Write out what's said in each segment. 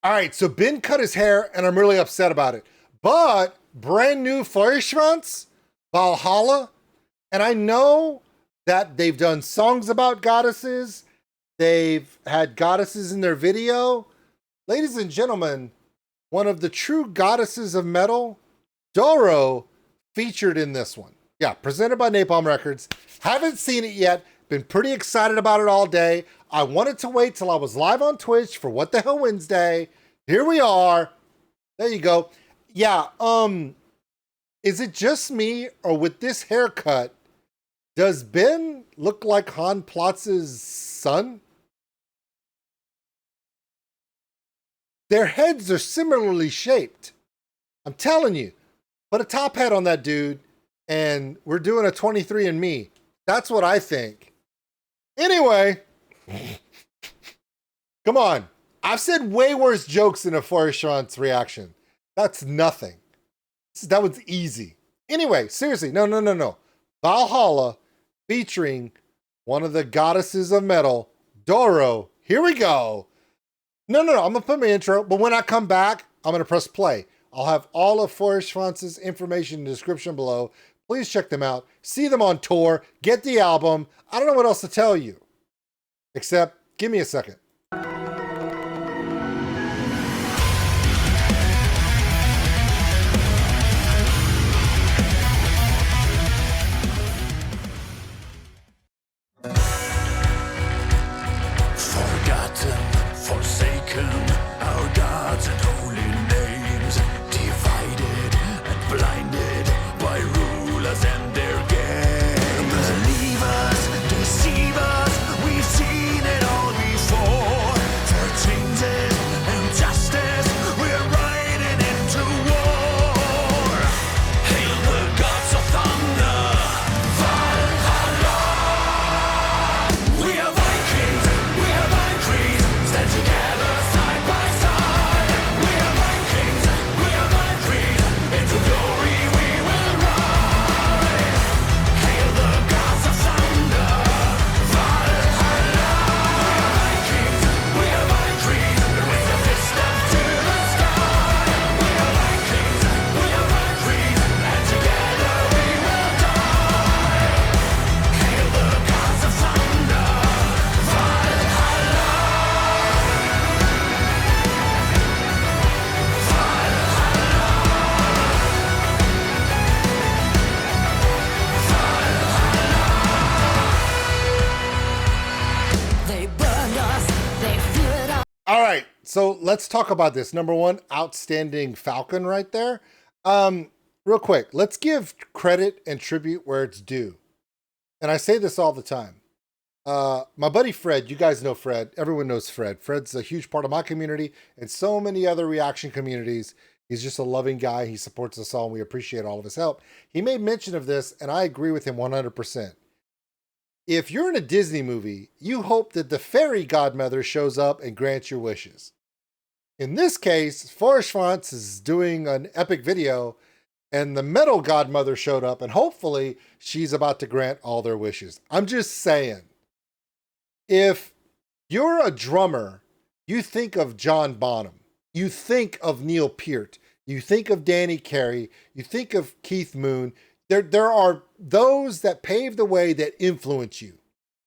All right, so Ben cut his hair, and I'm really upset about it. But brand new Feuerschwanz, Valhalla, and I know that they've done songs about goddesses. They've had goddesses in their video. Ladies and gentlemen, one of the true goddesses of metal, Doro, featured in this one. Yeah, presented by Napalm Records. Haven't seen it yet. Been pretty excited about it all day. I wanted to wait till I was live on Twitch for What the Hell Wednesday. Here we are. There you go. Yeah, is it just me, or with this haircut, does Ben look like Han Plotz's son? Their heads are similarly shaped. I'm telling you. Put a top hat on that dude, and we're doing a 23andMe. That's what I think. Anyway, come on. I've said way worse jokes in a Feuerschwanz reaction. That's nothing. That was easy. Anyway, seriously, no. Valhalla featuring one of the goddesses of metal, Doro. Here we go. No. I'm going to put my intro, but when I come back, I'm going to press play. I'll have all of Feuerschwanz's information in the description below. Please check them out. See them on tour. Get the album. I don't know what else to tell you. Except, give me a second. Forgotten, forsaken, our gods and holy names, divided and blinded by rulers and their games. Believe us, deceive us, we've seen it all before. For changes and justice, we're riding into war. Hail the gods of thunder, Valhalla. We are Vikings, we are Valkyries, stand together side by side. We are Vikings, we are Valkyries, into glory we will ride. Hail the gods of thunder, Valhalla. We are Vikings, we are Valkyries, raise a fist up to the sky. We are Vikings, we are Valkyries, and together we will die. Hail the gods of thunder, Valhalla. They burned us, they feared us. All right, so let's talk about this. Number one, outstanding Falcon right there. Real quick, let's give credit and tribute where it's due. And I say this all the time. My buddy Fred, you guys know Fred. Everyone knows Fred. Fred's a huge part of my community and so many other reaction communities. He's just a loving guy. He supports us all, and we appreciate all of his help. He made mention of this, and I agree with him 100%. If you're in a Disney movie, you hope that the fairy godmother shows up and grants your wishes. In this case, Feuerschwanz is doing an epic video, and the metal godmother showed up, and hopefully she's about to grant all their wishes. I'm just saying. If you're a drummer, you think of John Bonham. You think of Neil Peart. You think of Danny Carey. You think of Keith Moon. There are those that pave the way that influence you.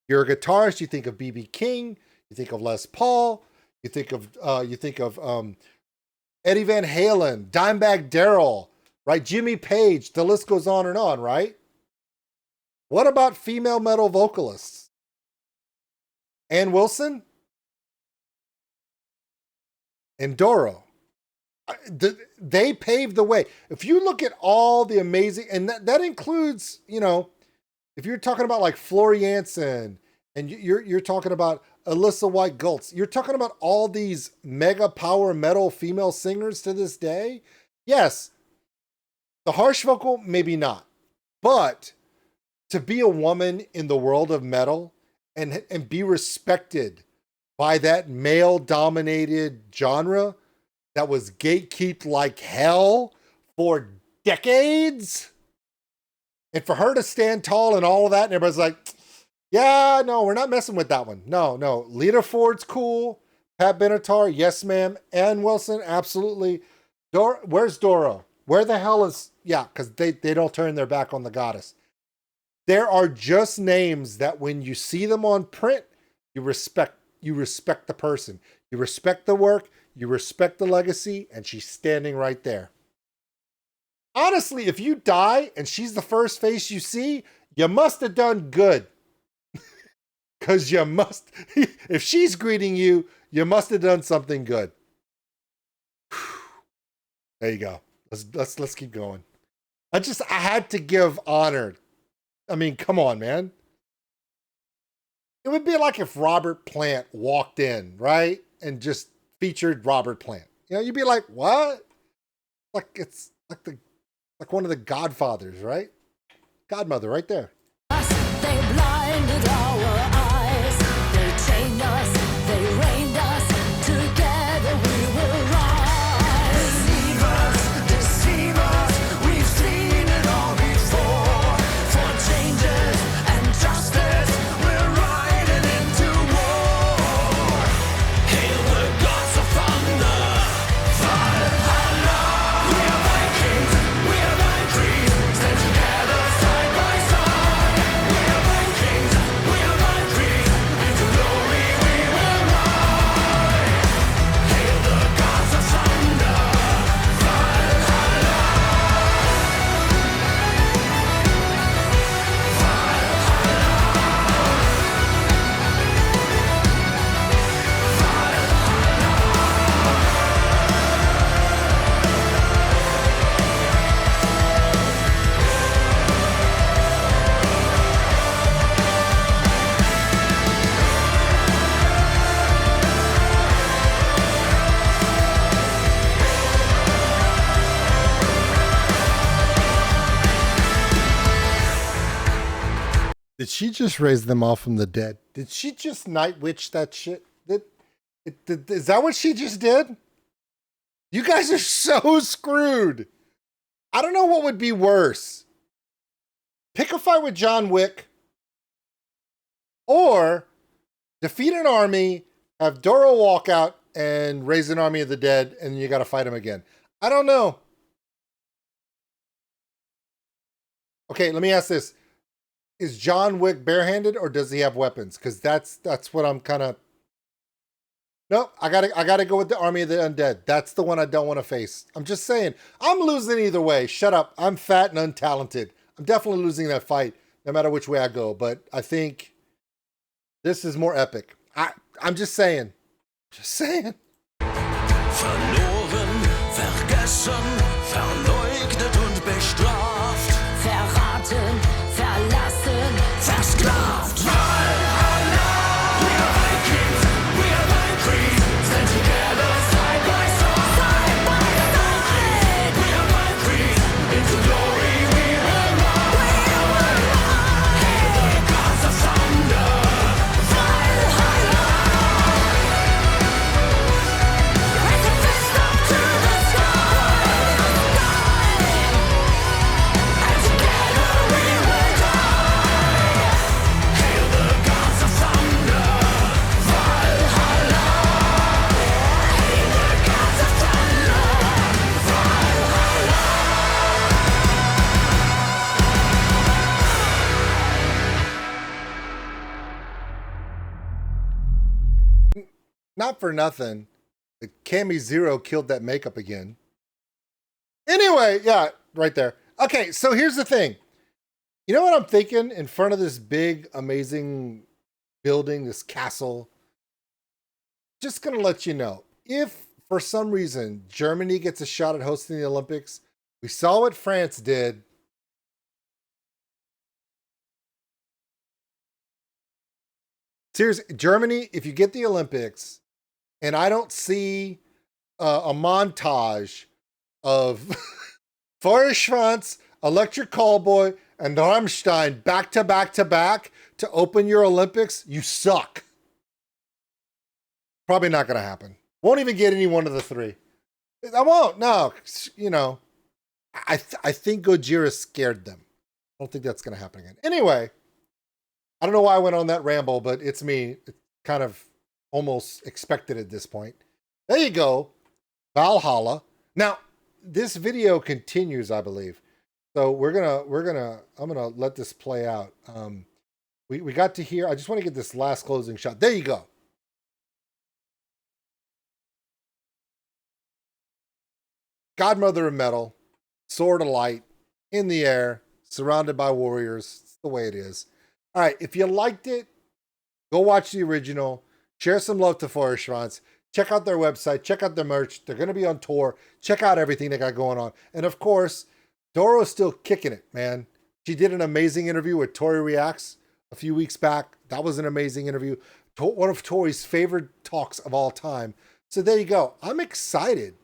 You're a guitarist, you think of B.B. King, you think of Les Paul, you think of Eddie Van Halen, Dimebag Darrell, right? Jimmy Page, the list goes on, right? What about female metal vocalists? Ann Wilson and Doro. They paved the way. If you look at all the amazing, and that includes, if you're talking about like Floor Jansen, and you're talking about Alyssa White Gultz, you're talking about all these mega power metal female singers to this day. Yes, the harsh vocal, maybe not, but to be a woman in the world of metal and be respected by that male-dominated genre that was gatekept like hell for decades, and for her to stand tall and all of that, and everybody's like, yeah, no, we're not messing with that one. No. Lita Ford's cool. Pat Benatar, yes, ma'am. Ann Wilson, absolutely. Where's Doro? Where the hell is, yeah, because they don't turn their back on the goddess. There are just names that when you see them on print, you respect the person. You respect the work, you respect the legacy, and she's standing right there. Honestly, if you die and she's the first face you see, you must have done good. Because you must, if she's greeting you, you must have done something good. There you go. Let's keep going. I had to give honor. I mean, come on, man. It would be like if Robert Plant walked in, right? And just featured Robert Plant. You know, you'd be like, what? Like it's like one of the Godfathers, right? Godmother right there. They blinded our eyes. They chained us. They rained us. Together we will rise. Deceive us. We've seen it all before. For changes and justice, we're riding into war. Hail the gods of thunder. Valhalla. We are Vikings. We are Valkyries. Stand together side by side. We are Vikings. We are Valkyries. Into glory we will ride. Hail the gods of thunder. Valhalla. Did she just raise them all from the dead? Did she just night witch that shit? Is that what she just did? You guys are so screwed. I don't know what would be worse. Pick a fight with John Wick or defeat an army, have Doro walk out and raise an army of the dead, and you got to fight him again. I don't know. Okay, let me ask this. Is John Wick barehanded or does he have weapons? Because that's what I'm kind of. Nope, I gotta go with the army of the undead. That's the one I don't want to face. I'm just saying, I'm losing either way. Shut up. I'm fat and untalented. I'm definitely losing that fight, no matter which way I go. But I think this is more epic. I'm just saying. Just saying. Verloren, vergessen, verleugnet und bestraft. Verraten, verlassen, Versklavt. Valhalla. We are Vikings. We are Valkyries. Stand together side by side. side by side. We are Valkyries. Into glory we will ride. Hail the gods of thunder. Valhalla. Raise a fist up to the sky. And together we will die. Hail the gods of thunder. Valhalla. Hail the gods of thunder. Not for nothing, the Cami Zero killed that makeup again. Anyway, yeah, right there. Okay, so here's the thing. You know what I'm thinking in front of this big, amazing building, this castle? Just gonna let you know, if for some reason Germany gets a shot at hosting the Olympics, we saw what France did. Seriously, Germany, if you get the Olympics, and I don't see a montage of Feuerschwanz, Electric Callboy, and Rammstein back to back to back to open your Olympics, you suck. Probably not going to happen. Won't even get any one of the three. I won't. No, you know, I think Gojira scared them. I don't think that's going to happen again. Anyway, I don't know why I went on that ramble, but it's me. It's kind of almost expected at this point. There you go. Valhalla. Now, this video continues, I believe. So I'm gonna let this play out. We got to hear, I just want to get this last closing shot. There you go. Godmother of Metal, Sword of Light, in the air, surrounded by warriors. It's the way it is. All right, if you liked it, go watch the original. Share some love to Feuerschwanz. Check out their website. Check out their merch. They're going to be on tour. Check out everything they got going on. And of course, Doro's still kicking it, man. She did an amazing interview with Tori Reacts a few weeks back. That was an amazing interview. One of Tori's favorite talks of all time. So there you go. I'm excited.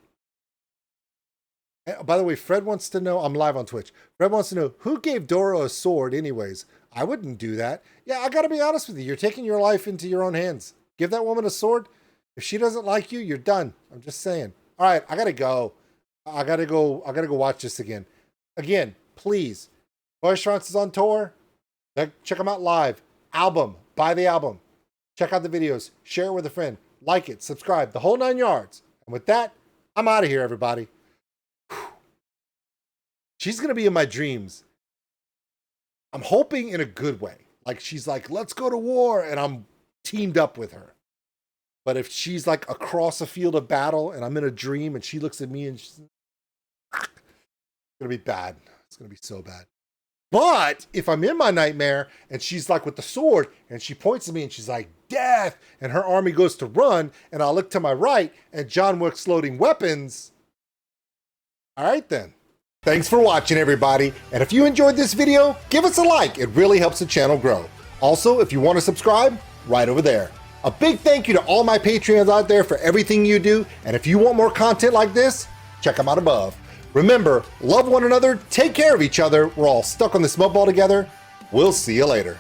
And by the way, Fred wants to know, I'm live on Twitch. Fred wants to know, who gave Doro a sword anyways? I wouldn't do that. Yeah, I got to be honest with you. You're taking your life into your own hands. Give that woman a sword. If she doesn't like you, you're done. I'm just saying. All right, I got to go. I got to go watch this again. Again, please. Feuerschwanz is on tour. Check them out live. Album. Buy the album. Check out the videos. Share it with a friend. Like it. Subscribe. The whole 9 yards. And with that, I'm out of here, everybody. She's going to be in my dreams. I'm hoping in a good way. Like, she's like, let's go to war. And I'm teamed up with her. But if she's like across a field of battle and I'm in a dream and she looks at me and she's, it's going to be bad. It's going to be so bad. But if I'm in my nightmare and she's like with the sword and she points at me and she's like, death, and her army goes to run and I look to my right and John Wick's loading weapons. All right, then. Thanks for watching, everybody. And if you enjoyed this video, give us a like. It really helps the channel grow. Also, if you want to subscribe, right over there. A big thank you to all my Patreons out there for everything you do. And if you want more content like this, check them out above. Remember, love one another, take care of each other. We're all stuck on this mud ball together. We'll see you later.